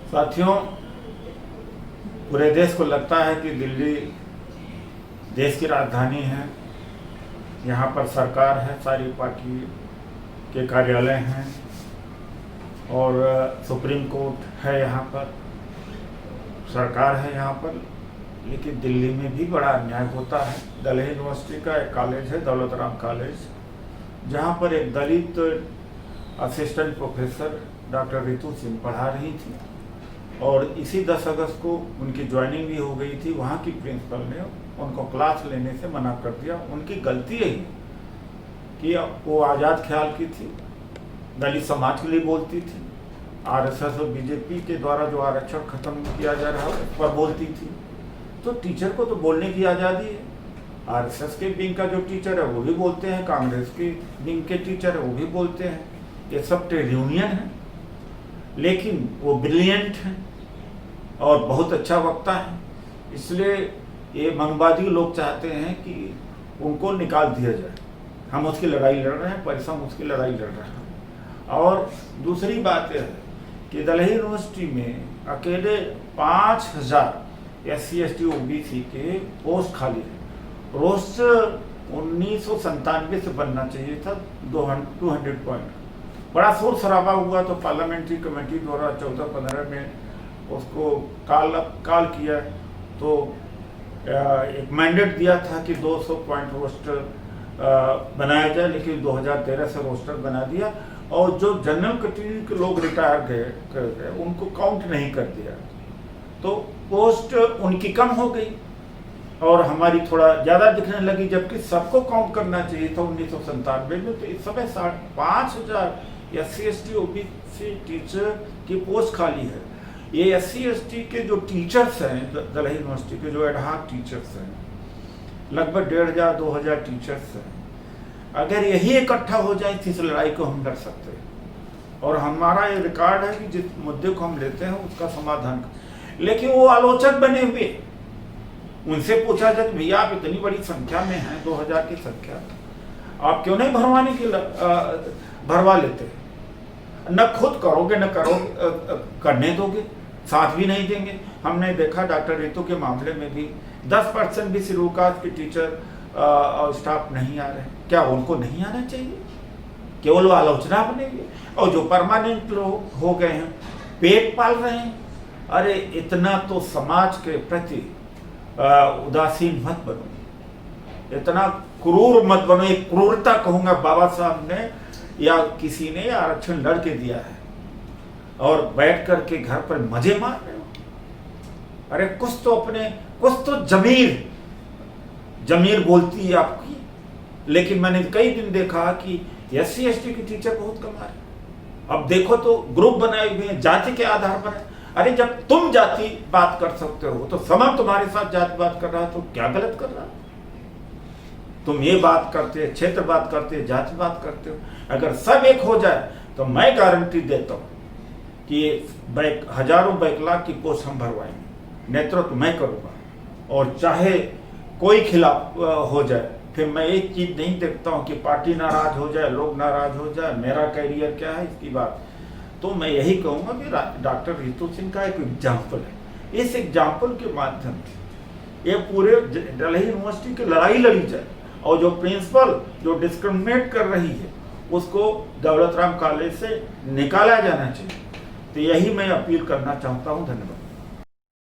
साथियों, पूरे देश को लगता है कि दिल्ली देश की राजधानी है। यहाँ पर सरकार है, सारी पार्टी के कार्यालय हैं और सुप्रीम कोर्ट है, यहाँ पर सरकार है यहाँ पर। लेकिन दिल्ली में भी बड़ा अन्याय होता है। दिल्ली यूनिवर्सिटी का एक कॉलेज है, दौलत राम कॉलेज, जहाँ पर एक Dalit assistant professor doctor Ritu Singh पढ़ा रही थी और इसी 10 अगस्त को उनकी ज्वाइनिंग भी हो गई थी। वहाँ की प्रिंसिपल ने उनको क्लास लेने से मना कर दिया। उनकी गलती यही कि वो आज़ाद ख्याल की थी, दलित समाज के लिए बोलती थी, आरएसएस और बीजेपी के द्वारा जो आरक्षण खत्म किया जा रहा है उस पर बोलती थी। तो टीचर को तो बोलने की आज़ादी है। आरएसएस के विंग का जो टीचर है वो भी बोलते हैं, कांग्रेस के विंग के टीचर है वो भी बोलते हैं। ये सब ट्रेड यूनियन है, लेकिन वो ब्रिलियंट है और बहुत अच्छा वक्ता है। इसलिए ये मंगवादी लोग चाहते हैं कि उनको निकाल दिया जाए। हम उसकी लड़ाई लड़ रहे हैं, परिश्रम उसकी लड़ाई लड़ रहे हैं। और दूसरी बात यह है कि दिल्ली यूनिवर्सिटी में अकेले 5000 SC ST OBC के पोस्ट खाली है। रोस्टर 1997 से बनना चाहिए था, 200 पॉइंट। बड़ा शोर शराबा हुआ तो पार्लियामेंट्री कमेटी द्वारा 14-15 में उसको काल किया, तो एक मैंडेट दिया था कि 200 पॉइंट रोस्टर बनाया जाए, लेकिन 2013 से रोस्टर बना दिया और जो जनरल कैटेगरी के लोग रिटायर गए उनको काउंट नहीं कर दिया, तो पोस्ट उनकी कम हो गई और हमारी थोड़ा ज़्यादा दिखने लगी, जबकि सबको काउंट करना चाहिए था 1997 में। तो इस समय 5000 SC ST OBC टीचर की पोस्ट खाली है। ये SC ST के जो टीचर्स हैं दिल्ली यूनिवर्सिटी के, जो एडहॉक टीचर्स हैं, लगभग 1500-2000 टीचर्स हैं। अगर यही इकट्ठा हो जाए तो इस लड़ाई को हम लड़ सकते हैं और हमारा ये रिकॉर्ड है कि जिस मुद्दे को हम लेते हैं उसका समाधान। लेकिन वो आलोचक बने हुए, उनसे पूछा जाए कि भैया आप इतनी बड़ी संख्या में हैं, 2000 की संख्या, आप क्यों नहीं भरवा लेते? न खुद करोगे न करने दोगे, साथ भी नहीं देंगे। हमने देखा डॉक्टर रितु के मामले में भी 10% भी शेड्यूल कास्ट के टीचर और स्टाफ नहीं आ रहे हैं। क्या उनको नहीं आना चाहिए? केवल आलोचना बनेगी। और जो परमानेंट लोग हो गए हैं, पेट पाल रहे हैं। अरे इतना तो समाज के प्रति उदासीन मत बनो, इतना क्रूर मत बनो। एक क्रूरता कहूँगा बाबा साहब ने या किसी ने आरक्षण लड़ के दिया है और बैठ कर के घर पर मजे मार रहे हो। अरे कुछ तो जमीर बोलती है आपकी। लेकिन मैंने कई दिन देखा कि SC ST की टीचर बहुत कम आ रहे। अब देखो तो ग्रुप बनाए हुए हैं जाति के आधार पर। अरे जब तुम जाति बात कर सकते हो तो समाज तुम्हारे साथ जाति बात कर रहा है, तो क्या गलत कर रहा है? तुम ये बात करते, क्षेत्र बात करते, जाति बात करते हो। अगर सब एक हो जाए तो मैं गारंटी देता हूँ कि ये हजारों बैकलॉग की पोस्ट हम भरवाएंगे। नेतृत्व मैं करूँगा और चाहे कोई खिलाफ हो जाए। फिर मैं एक चीज नहीं देखता हूँ कि पार्टी नाराज हो जाए, लोग नाराज हो जाए, मेरा कैरियर क्या है इसकी बात। तो मैं यही कहूँगा कि डॉक्टर रितु सिंह का एक एग्जाम्पल है। इस एग्जाम्पल के माध्यम से ये पूरे दिल्ली यूनिवर्सिटी की लड़ाई लड़ी जाए और जो प्रिंसिपल जो डिस्क्रिमिनेट कर रही है उसको दौलत राम कॉलेज से निकाला जाना चाहिए। तो यही मैं अपील करना चाहता हूँ। धन्यवाद।